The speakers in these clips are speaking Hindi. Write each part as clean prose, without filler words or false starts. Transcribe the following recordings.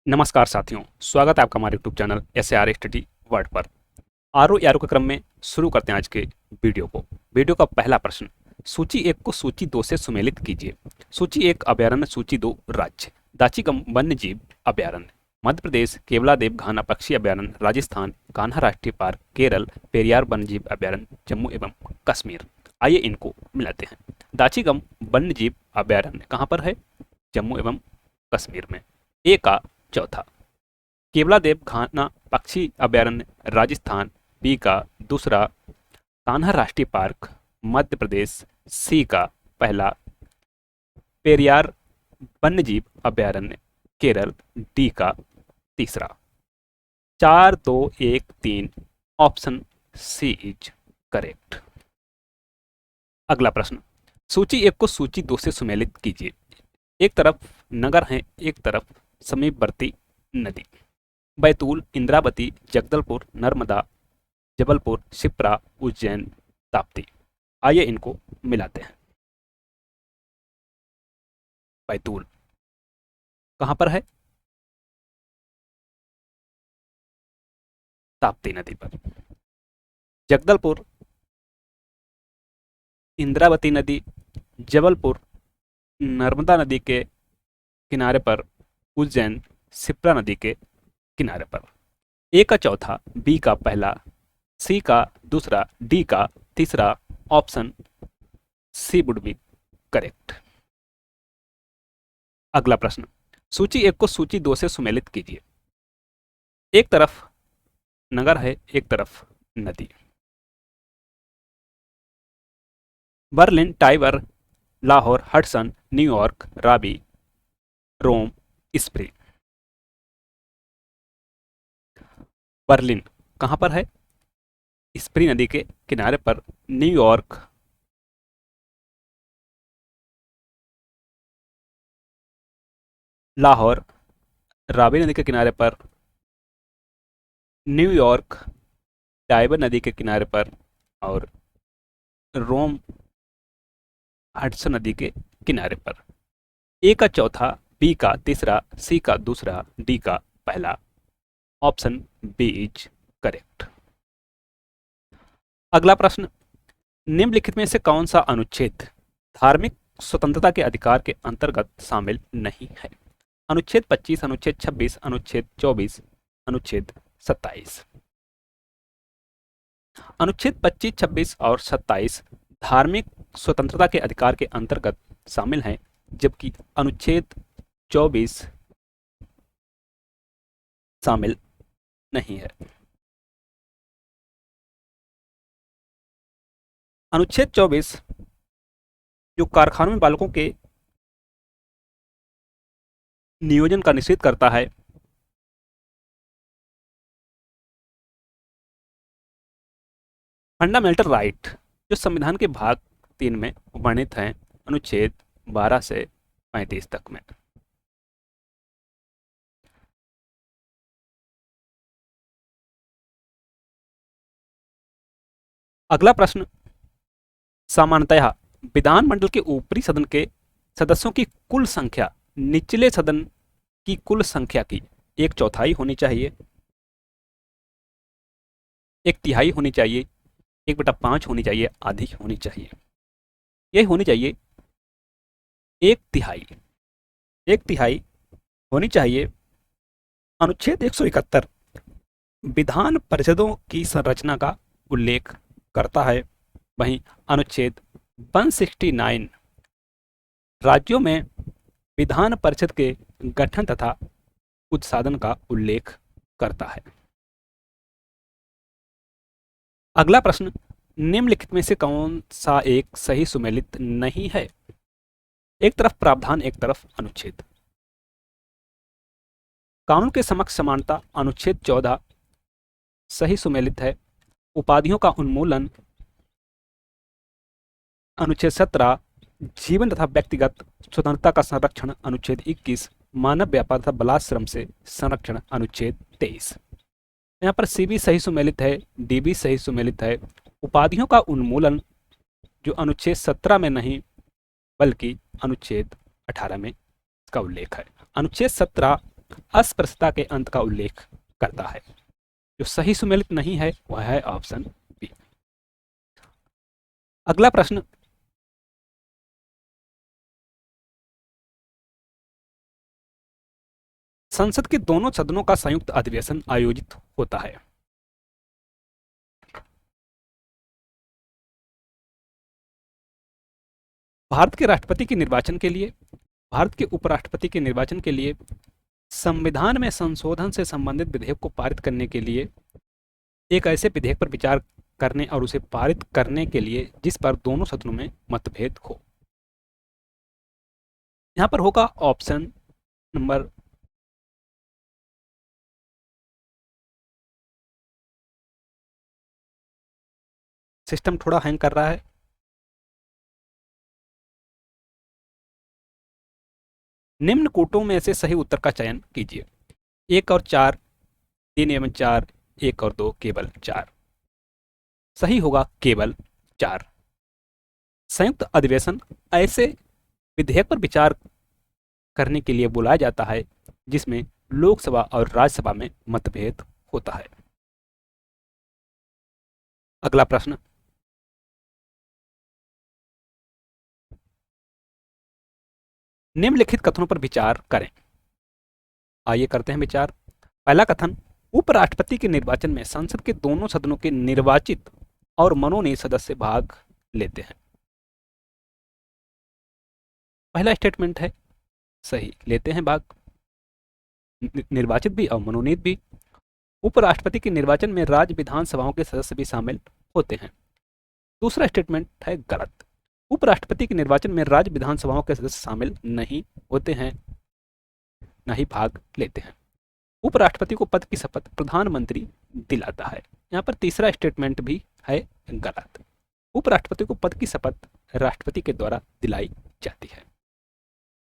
नमस्कार साथियों, स्वागत है आपका हमारे YouTube channel SAR study world पर। आरओ यारो के क्रम में शुरू करते हैं आज के वीडियो को। वीडियो का पहला प्रश्न, सूची 1 को सूची 2 से सुमेलित कीजिए। सूची 1 अभयारण्य, सूची 2 राज्य। दाचीगम वन्य जीव अभयारण्य मध्य प्रदेश, केवलादेव घाना पक्षी अभयारण्य राजस्थान, कान्हा राष्ट्रीय पार्क केरल, पेरियार वन्य जीव अभयारण्य जम्मू एवं कश्मीर। आइए इनको मिलाते हैं। दाचीगम वन्य जीव अभयारण्य कहाँ पर है? जम्मू एवं कश्मीर में। ए का चौथा। केवलादेव घाना पक्षी अभयारण्य राजस्थान, बी का दूसरा। कान्हा राष्ट्रीय पार्क मध्य प्रदेश, सी का पहला। पेरियार वन्यजीव अभयारण्य केरल, डी का तीसरा। 4 2 1 3 ऑप्शन सी इज करेक्ट। अगला प्रश्न, सूची 1 को सूची 2 से सुमेलित कीजिए। एक तरफ नगर है, एक तरफ समीपवर्ती नदी। बैतूल, इंद्रावती, जगदलपुर, नर्मदा, जबलपुर, शिप्रा, उज्जैन, ताप्ती। आइए इनको मिलाते हैं। बैतूल कहां पर है? ताप्ती नदी पर। जगदलपुर इंद्रावती नदी, जबलपुर नर्मदा नदी के किनारे पर, उज्जैन शिप्रा नदी के किनारे पर। ए का चौथा, बी का पहला, सी का दूसरा, डी का तीसरा। Option C would be correct. अगला प्रश्न, सूची 1 को सूची 2 से सुमेलित कीजिए। एक तरफ नगर है, एक तरफ नदी। Berlin, Tiber, Lahore, Hudson, New York, Ravi, Rome, Spree. Berlin कहां पर है? स्प्री नदी के किनारे पर। न्यूयॉर्क लाहौर रावी नदी के किनारे पर। न्यूयॉर्क टाइबर नदी के किनारे पर। और रोम हडसन नदी के किनारे पर। ए का चौथा, बी का तीसरा, सी का दूसरा, डी का पहला। Option B is correct. अगला प्रश्न, निम्नलिखित में से कौन सा अनुच्छेद धार्मिक स्वतंत्रता के अधिकार के अंतर्गत शामिल नहीं है? अनुच्छेद 25, अनुच्छेद 26, अनुच्छेद 24, अनुच्छेद 27। अनुच्छेद 25, 26 और 27 धार्मिक स्वतंत्रता के अधिकार के अंतर्गत शामिल हैं, जबकि अनुच्छेद 24 शामिल नहीं है। अनुच्छेद 24 जो कारखानों में बालकों के नियोजन का निषेध करता है, फंडामेंटल राइट जो संविधान के भाग 3 में वर्णित हैं, अनुच्छेद 12 से 35 तक में। अगला प्रश्न, सामान्यतः विधानमंडल के ऊपरी सदन के सदस्यों की कुल संख्या निचले सदन की कुल संख्या की 1/4 होनी चाहिए, 1/3 होनी चाहिए, 1/5 होनी चाहिए, आधी होनी चाहिए। यह होनी चाहिए 1/3। 1/3 होनी चाहिए। अनुच्छेद 171 विधान परिषदों की संरचना का उल्लेख करता है। वहीं अनुच्छेद 169 राज्यों में विधान परिषद के गठन तथा उत्साधन का उल्लेख करता है। अगला प्रश्न, निम्नलिखित में से कौन सा एक सही सुमेलित नहीं है? एक तरफ प्रावधान, एक तरफ अनुच्छेद। कानून के समक्ष समानता अनुच्छेद 14 सही सुमेलित है। उपाधियों का उन्मूलन अनुच्छेद 17, जीवन तथा व्यक्तिगत स्वतंत्रता का संरक्षण अनुच्छेद 21, मानव व्यापार तथा बलात्श्रम से संरक्षण अनुच्छेद 23। यहाँ पर सी भी सही सुमेलित है, डी भी सही सुमेलित है। उपाधियों का उन्मूलन जो अनुच्छेद 17 में नहीं बल्कि अनुच्छेद 18 में इसका उल्लेख है। अनुच्छेद 17 अस्पृश्यता के अंत का उल्लेख करता है। जो सही सुमेलित नहीं है वह है ऑप्शन बी। अगला प्रश्न, संसद के दोनों सदनों का संयुक्त अधिवेशन आयोजित होता है। भारत के राष्ट्रपति के निर्वाचन के लिए, भारत के उपराष्ट्रपति के निर्वाचन के लिए, संविधान में संशोधन से संबंधित विधेयक को पारित करने के लिए, एक ऐसे विधेयक पर विचार करने और उसे पारित करने के लिए जिस पर दोनों सदनों में मतभेद हो। यहां पर होगा ऑप्शन नंबर सिस्टम थोड़ा हैंग कर रहा है। निम्न कोटों में से सही उत्तर का चयन कीजिए। 1 और 4, 3 एवं 4, 1 और 2, केवल 4। सही होगा केवल 4। संयुक्त अधिवेशन ऐसे विधेयक पर विचार करने के लिए बुलाया जाता है जिसमें लोकसभा और राज्यसभा में मतभेद होता है। अगला प्रश्न, निम्नलिखित कथनों पर विचार करें। आइए करते हैं विचार। पहला कथन, उपराष्ट्रपति के निर्वाचन में संसद के दोनों सदनों के निर्वाचित और मनोनीत सदस्य भाग लेते हैं। पहला स्टेटमेंट है सही, लेते हैं भाग, निर्वाचित भी और मनोनीत भी। उपराष्ट्रपति के निर्वाचन में राज्य विधानसभाओं के सदस्य भी शामिल होते हैं। दूसरा स्टेटमेंट है गलत, उपराष्ट्रपति के निर्वाचन में राज्य विधानसभाओं के सदस्य शामिल नहीं होते हैं, न ही भाग लेते हैं। उपराष्ट्रपति को पद की शपथ प्रधानमंत्री दिलाता है। यहाँ पर तीसरा स्टेटमेंट भी है गलत, उपराष्ट्रपति को पद की शपथ राष्ट्रपति के द्वारा दिलाई जाती है।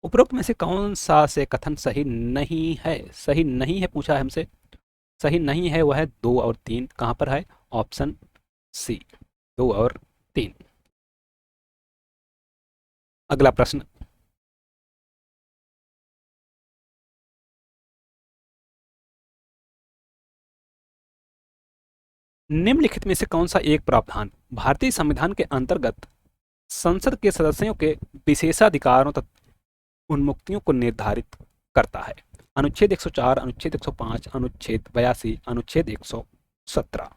उपरोक्त में से कौन सा से कथन सही नहीं है? सही नहीं है पूछा है हमसे, सही नहीं है वह है 2 और 3। कहां पर है? ऑप्शन सी, 2 और 3। अगला प्रश्न, निम्नलिखित में से कौन सा एक प्रावधान भारतीय संविधान के अंतर्गत संसद के सदस्यों के विशेषाधिकारों तथा उन्मुक्तियों को निर्धारित करता है? अनुच्छेद 104, अनुच्छेद 105, अनुच्छेद 82, अनुच्छेद 117।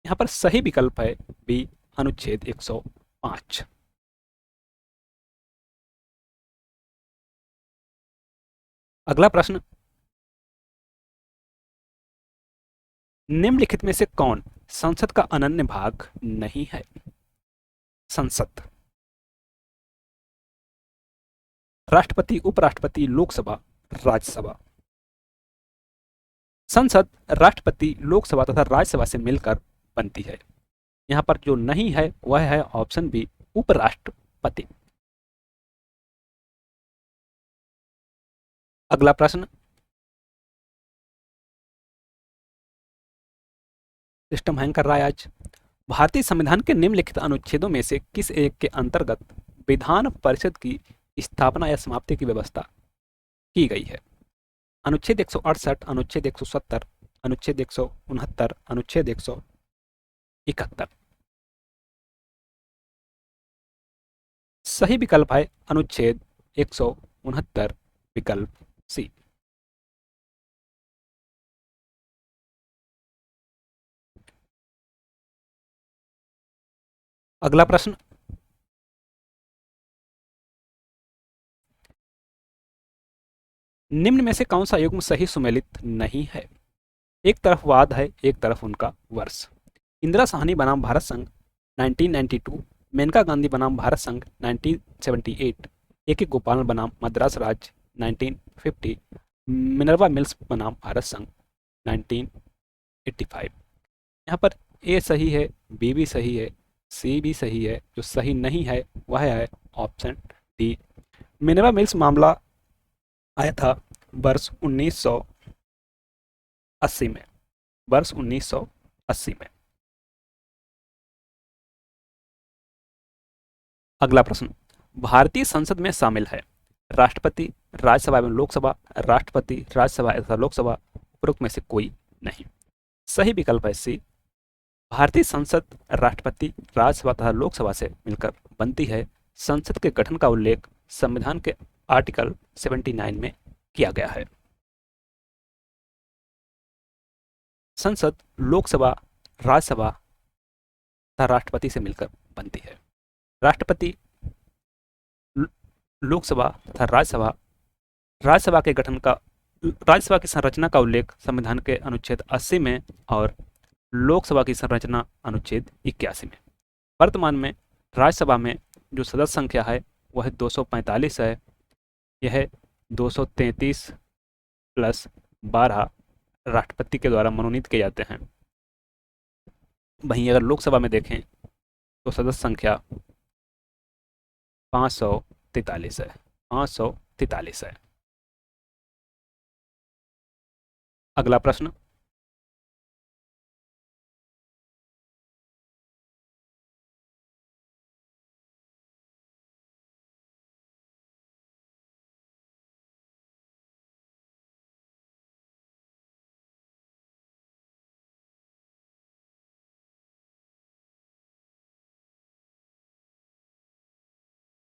यहां पर सही विकल्प है बी, अनुच्छेद 105। अगला प्रश्न, निम्नलिखित में से कौन संसद का अनन्य भाग नहीं है? संसद, राष्ट्रपति, उपराष्ट्रपति, लोकसभा, राज्यसभा। संसद राष्ट्रपति, लोकसभा तथा राज्यसभा से मिलकर बनती है। यहां पर जो नहीं है वह है ऑप्शन बी, उपराष्ट्रपति। अगला प्रश्न, सिस्टम हैंग कर रहा है आज। भारतीय संविधान के निम्नलिखित अनुच्छेदों में से किस एक के अंतर्गत विधान परिषद की स्थापना या समाप्ति की व्यवस्था की गई है? अनुच्छेद 168, अनुच्छेद 170, अनुच्छेद 169, अनुच्छेद 171। सही विकल्प है अनुच्छेद 169, विकल्प सी। अगला प्रश्न, निम्न में से कौन सा युग्म सही सुमेलित नहीं है? एक तरफ वाद है, एक तरफ उनका वर्ष। इंदिरा साहनी बनाम भारत संघ 1992, मेनका गांधी बनाम भारत संघ 1978, ए के गोपालन बनाम मद्रास राज्य 1950, मिनर्वा मिल्स बनाम भारत संघ 1985। यहाँ पर ए सही है, बी भी सही है, सी भी सही है। जो सही नहीं है वह है ऑप्शन डी। मिनर्वा मिल्स मामला आया था वर्ष 1980 में, वर्ष 1980 में। अगला प्रश्न, भारतीय संसद में शामिल है राष्ट्रपति, राज्यसभा एवं लोकसभा, राष्ट्रपति, राज्यसभा तथा लोकसभा, उपरोक्त में से कोई नहीं। सही विकल्प है सी। भारतीय संसद राष्ट्रपति, राज्यसभा तथा लोकसभा से मिलकर बनती है। संसद के गठन का उल्लेख संविधान के आर्टिकल 79 में किया गया है। संसद लोकसभा, राज्यसभा तथा राष्ट्रपति से मिलकर बनती है। राष्ट्रपति, लोकसभा तथा राज्यसभा के गठन का, राज्यसभा की संरचना का उल्लेख संविधान के अनुच्छेद 80 में और लोकसभा की संरचना अनुच्छेद 81 में। वर्तमान में राज्यसभा में जो सदस्य संख्या है वह 245 है। यह 233 प्लस 12 राष्ट्रपति के द्वारा मनोनीत किए जाते हैं। वहीं अगर लोकसभा में देखें तो सदस्य संख्या 543 है। 543 है। अगला प्रश्न,